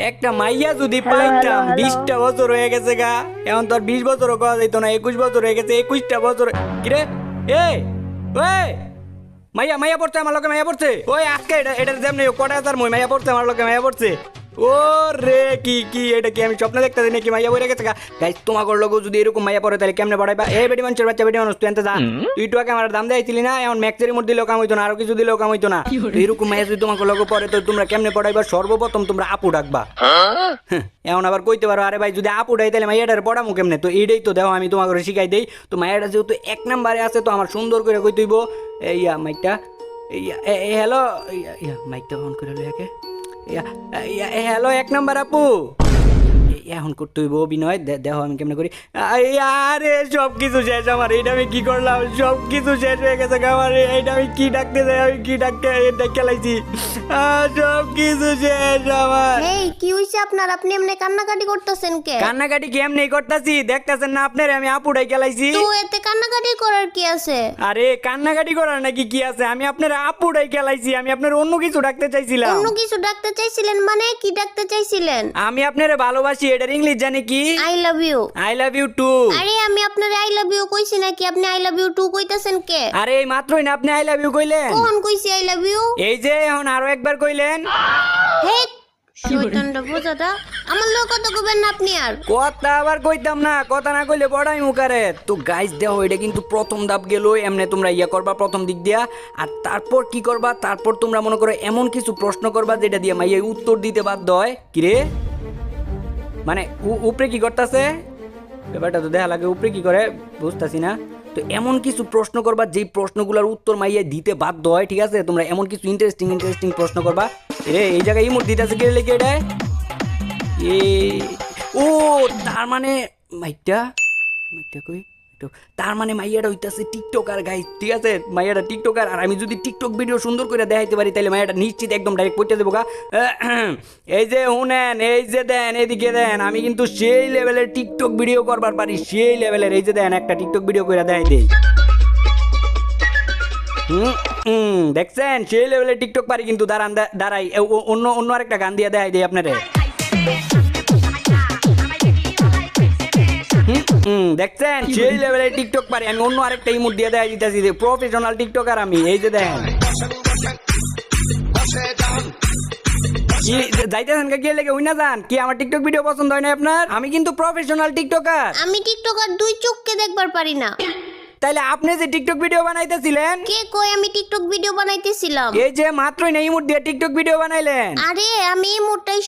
একটা মাইয়া যদি হ্যালো, পাইতাম, হ্যালো। 20টা বছর হয়ে গেছে গা, এখন তো আর 20 বছরও কওয়া যেত না, 21 বছর হয়ে গেছে, 21টা বছর। কিরে এই ওই মাইয়া মাইয়া পড়ছে আমার লোকে, মাইয়া পড়ছে ওই আজকে এটার যেমনি কটা হাজার মই মাইয়া পড়ছে আমার লোকে, মাইয়া পড়ছে। ও রে কি কি এটা কি আমি স্বপ্ন দেখতেছি নাকি মাইয়া বইরে গেছে গা? গাইস তোমার লোক যদি এরকম মাইয়া পড়ে তাহলে কেমনে পড়াইবা? এই বেটি মানুষের বাচ্চা, বেটি মানুষ তুই এনতে যা, তুই একটু আগে আমার দাম দেয়াইছিলি না, এখন ম্যাক্সের মধ্যে দিলেও কাম হইতো না, আরো কিছু দিলেও কাম হইতো না। তো এরকম মাইয়া যদি তোমাকে লোক পড়ে তো তোমরা কেমনে পড়াইবা? সর্বপ্রথম তোমরা আপু ডাকবা। এখন আবার কইতে পারো আরে ভাই যদি আপু ডাই তাহলে মাইয়াটার পড়ামু কেমনে? তো এইটাই তো দেখো আমি তোমাকে শিখাই দেই। তো মাইয়াটা যেহেতু 1 নম্বরে আছে তো আমার সুন্দর করে কই তুইব ইয়া মাইকটা হ্যালো মাইকটা অন করে লইয়াকে হ্যালো 1 নম্বর আপু এখন করতে হইব অভিনয়। দেখো আমি কেমনে করি। আরে সব কিছু শেষ আমার, এইটা আমি কি করলাম? সব কিছু শেষ হয়ে গেছে আমার, এইটা আমি কি ডাকতে যাই, আমি কি ডাকতে খেলাইছি, সব কিছু শেষ আমার। এই কি হইছে আপনার? আপনি এমনি কান্নাকাটি করতেছেন কে? কান্নাকাটি কি এমনি করতেছি? দেখতেছেন না আপনারে আমি আপুটাই খেলাইছি। তো এতে কান্নাকাটি করার কি আছে? আরে কান্নাকাটি করার নাকি কি আছে? আমি আপনার আপুটাই খেলাইছি, আমি আপনার অন্য কিছু ডাকতে চাইছিলাম। অন্য কিছু ডাকতে চাইছিলেন মানে কি ডাকতে চাইছিলেন? আমি আপনারে ভালোবাসি, এটার ইংলিশ জানি কি? I love you. I love you too. আরে আমি আপনার আই লাভ ইউ কইছি নাকি? আপনি আই লাভ ইউ টু কইতাছেন কে? আরে এই মাত্রই না আপনি আই লাভ ইউ কইলেন। কখন কইছি আই লাভ ইউ? এই যে এখন আরো একবার কইলেন। হে শয়তানটা বোঝাটা আমার লোক কথা কইবেন না আপনি আর। কথা আবার কইতাম না, কথা না কইলে বড়াই মুখারে। তো গাইস দেখো এটা কিন্তু প্রথম ধাপ গেল, এমনি তোমরা ইয়া করবা প্রথম দিক দিয়া। আর তারপর কি করবা? তারপর তোমরা মনে করো এমন কিছু প্রশ্ন করবা যেটা দিয়ে মাইয়া উত্তর দিতে বাধ্য হয়। কিরে মানে উপরে কি করতেছে ব্যাপারটা তো দেখা লাগে, উপরে কি করে বুঝতেছি না। তো এমন কিছু প্রশ্ন করবা যেই প্রশ্নগুলোর উত্তর মাইয়া দিতে বাধ্য হয়, ঠিক আছে? তোমরা এমন কিছু ইন্টারেস্টিং প্রশ্ন করবা। এই জায়গায় ইমোট দিতেছে কে লেগে এটা? ও তার মানে মাইকটা কই? তার মানে মাইয়াটা হইতাছে টিকটকার গাইস, ঠিক আছে? মাইয়াটা টিকটকার, আর আমি যদি টিকটক ভিডিও সুন্দর করে দেখাইতে পারি তাহলে মাইয়াটা নিশ্চিত একদম ডাইরেক্ট পড়তে দেবো গা। এই যে শুনেন, এই যে দেন, এদিকে দেন, আমি কিন্তু সেই লেভেলের টিকটক ভিডিও করবার পারি, সেই লেভেলের। এই যে দেন একটা টিকটক ভিডিও করে দেখাই দেই। দেখছেন সেই লেভেলের টিকটক পারি কিন্তু। দাঁড়ান দাঁড়াই অন্য আরেকটা গান দিয়ে দেখাই দেই আপনারে। দেখছেন সেই লেভেলের টিকটক পারি আমি, অন্য আরেকটা ইমোট দিয়ে দেখাই দিতেছি, প্রফেশনাল টিকটকার আমি। এই যে দেখেন কি যাইতেছেন কে লেগে উইনা যান কি? আমার টিকটক ভিডিও পছন্দ হয় না আপনার? আমি কিন্তু প্রফেশনাল টিকটকার। আমি টিকটকার দুই চোখকে দেখবার পারি না। তাইলে আপনি যে টিকটক ভিডিও বানাইতেছিলেন? কে কই আমি টিকটক ভিডিও বানাইতেছিলাম? এই যে মাত্রই না ইমোট দিয়ে টিকটক ভিডিও বানাইলেন। আরে আমি এই মোটাই